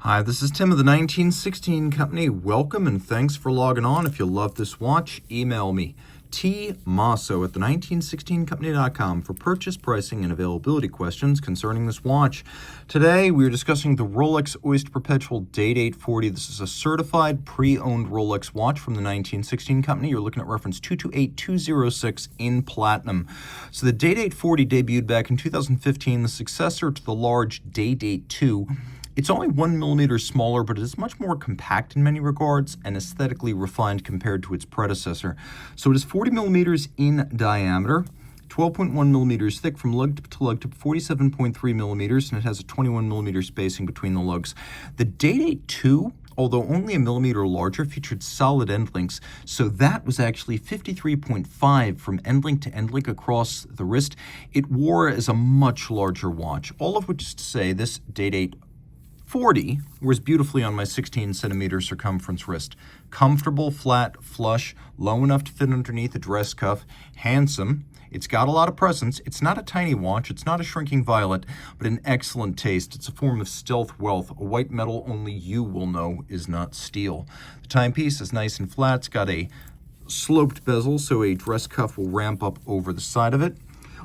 Hi, this is Tim of the 1916 Company. Welcome and thanks for logging on. If you love this watch, email me, Team Mosso at the 1916company.com for purchase, pricing, and availability questions concerning this watch. Today, we are discussing the Rolex Oyster Perpetual Day-Date 40. This is a certified pre-owned Rolex watch from the 1916 Company. You're looking at reference 228206 in platinum. So the Day-Date 40 debuted back in 2015, the successor to the large Day-Date 2. It's only 1 millimeter smaller, but it is much more compact in many regards and aesthetically refined compared to its predecessor. So it is 40 millimeters in diameter, 12.1 millimeters thick from lug to lug to 47.3 millimeters, and it has a 21 millimeter spacing between the lugs. The Day-Date 2, although only a millimeter larger, featured solid end links, so that was actually 53.5 from end link to end link across the wrist. It wore as a much larger watch, all of which is to say this Day-Date 40 wears beautifully on my 16 centimeter circumference wrist. Comfortable, flat, flush, low enough to fit underneath a dress cuff, handsome. It's got a lot of presence. It's not a tiny watch. It's not a shrinking violet, but an excellent taste. It's a form of stealth wealth, a white metal only you will know is not steel. The timepiece is nice and flat. It's got a sloped bezel, so a dress cuff will ramp up over the side of it.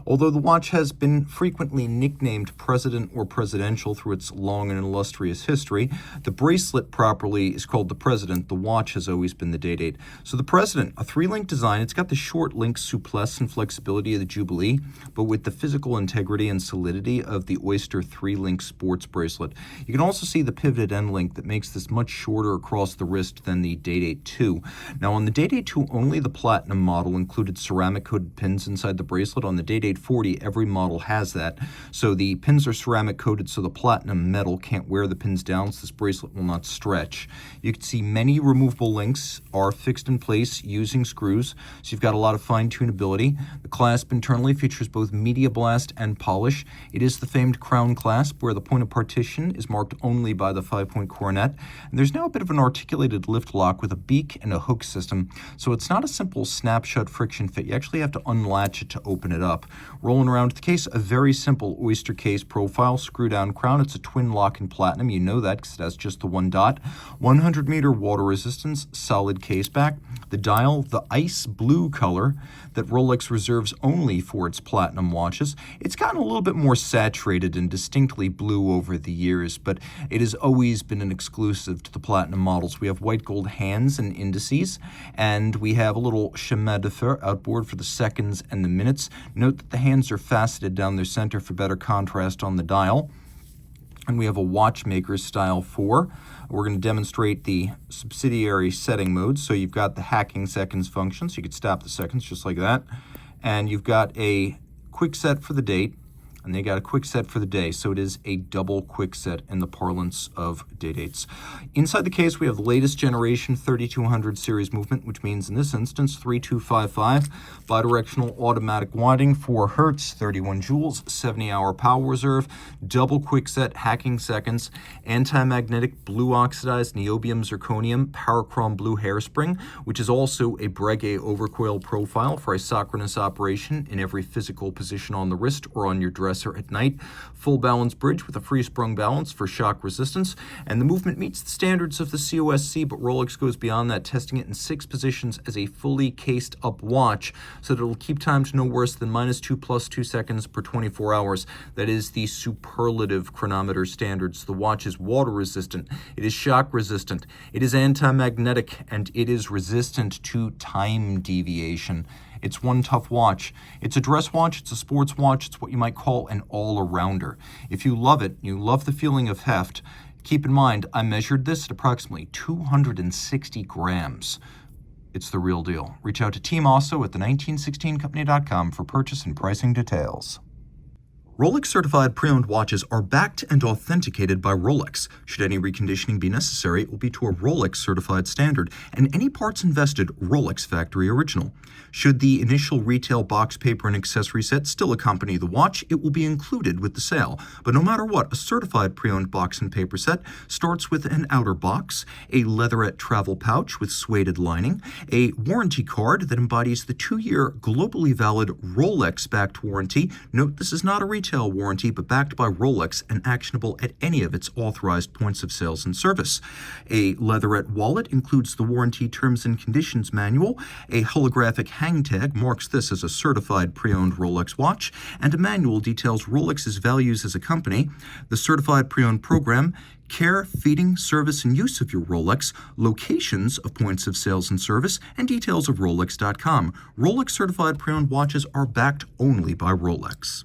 Although the watch has been frequently nicknamed President or Presidential through its long and illustrious history, the bracelet properly is called the President. The watch has always been the Day-Date. So the President, a 3-link design. It's got the short link souplesse and flexibility of the Jubilee, but with the physical integrity and solidity of the Oyster 3-link sports bracelet. You can also see the pivoted end link that makes this much shorter across the wrist than the Day-Date 2. Now on the Day-Date 2, only the Platinum model included ceramic-coated pins inside the bracelet. On the Day-Date 40, every model has that. So the pins are ceramic coated, so the platinum metal can't wear the pins down, so this bracelet will not stretch. You can see many removable links are fixed in place using screws, so you've got a lot of fine tunability. The clasp internally features both media blast and polish. It is the famed crown clasp, where the point of partition is marked only by the 5-point coronet. And there's now a bit of an articulated lift lock with a beak and a hook system, so it's not a simple snap-shut friction fit. You actually have to unlatch it to open it up. Rolling around the case, a very simple Oyster case profile, screw-down crown. It's a twin lock in platinum. You know that because it has just the one dot. 100-meter water resistance, solid case back. The dial, the ice blue color that Rolex reserves only for its platinum watches. It's gotten a little bit more saturated and distinctly blue over the years, but it has always been an exclusive to the platinum models. We have white gold hands and indices, and we have a little chemin de fer outboard for the seconds and the minutes. Note that the hands are faceted down their center for better contrast on the dial. And we have a watchmaker's style 4. We're going to demonstrate the subsidiary setting mode. So you've got the hacking seconds function, so you could stop the seconds just like that. And you've got a quick set for the date, and they got a quick set for the day, so it is a double quick set in the parlance of day-dates. Inside the case, we have the latest generation 3200 series movement, which means in this instance 3255, bidirectional automatic winding, 4 hertz, 31 joules, 70-hour power reserve, double quick set, hacking seconds, anti-magnetic blue oxidized niobium zirconium parachrome blue hairspring, which is also a Breguet overcoil profile for isochronous operation in every physical position on the wrist or on your dresser at night. Full balance bridge with a free sprung balance for shock resistance, and the movement meets the standards of the COSC, but Rolex goes beyond that, testing it in 6 positions as a fully cased up watch so that it'll keep time to no worse than -2 + 2 seconds per 24 hours. That is the superlative chronometer standards. The watch is water resistant, it is shock resistant, it is anti-magnetic, and it is resistant to time deviation. It's one tough watch. It's a dress watch, it's a sports watch, it's what you might call an all-arounder. If you love it, you love the feeling of heft, keep in mind, I measured this at approximately 260 grams. It's the real deal. Reach out to Team Mosso at the 1916company.com for purchase and pricing details. Rolex Certified Pre-Owned watches are backed and authenticated by Rolex. Should any reconditioning be necessary, it will be to a Rolex Certified standard, and any parts invested Rolex Factory Original. Should the initial retail box paper and accessory set still accompany the watch, it will be included with the sale. But no matter what, a certified pre-owned box and paper set starts with an outer box, a leatherette travel pouch with suede lining, a warranty card that embodies the 2-year globally valid Rolex-backed warranty. Note this is not a retail retail warranty but backed by Rolex and actionable at any of its authorized points of sales and service. A leatherette wallet includes the warranty terms and conditions manual. A holographic hang tag marks this as a certified pre-owned Rolex watch, and a manual details Rolex's values as a company. The certified pre-owned program: care, feeding, service, and use of your Rolex, locations of points of sales and service, and details of Rolex.com. Rolex Certified Pre-Owned watches are backed only by Rolex.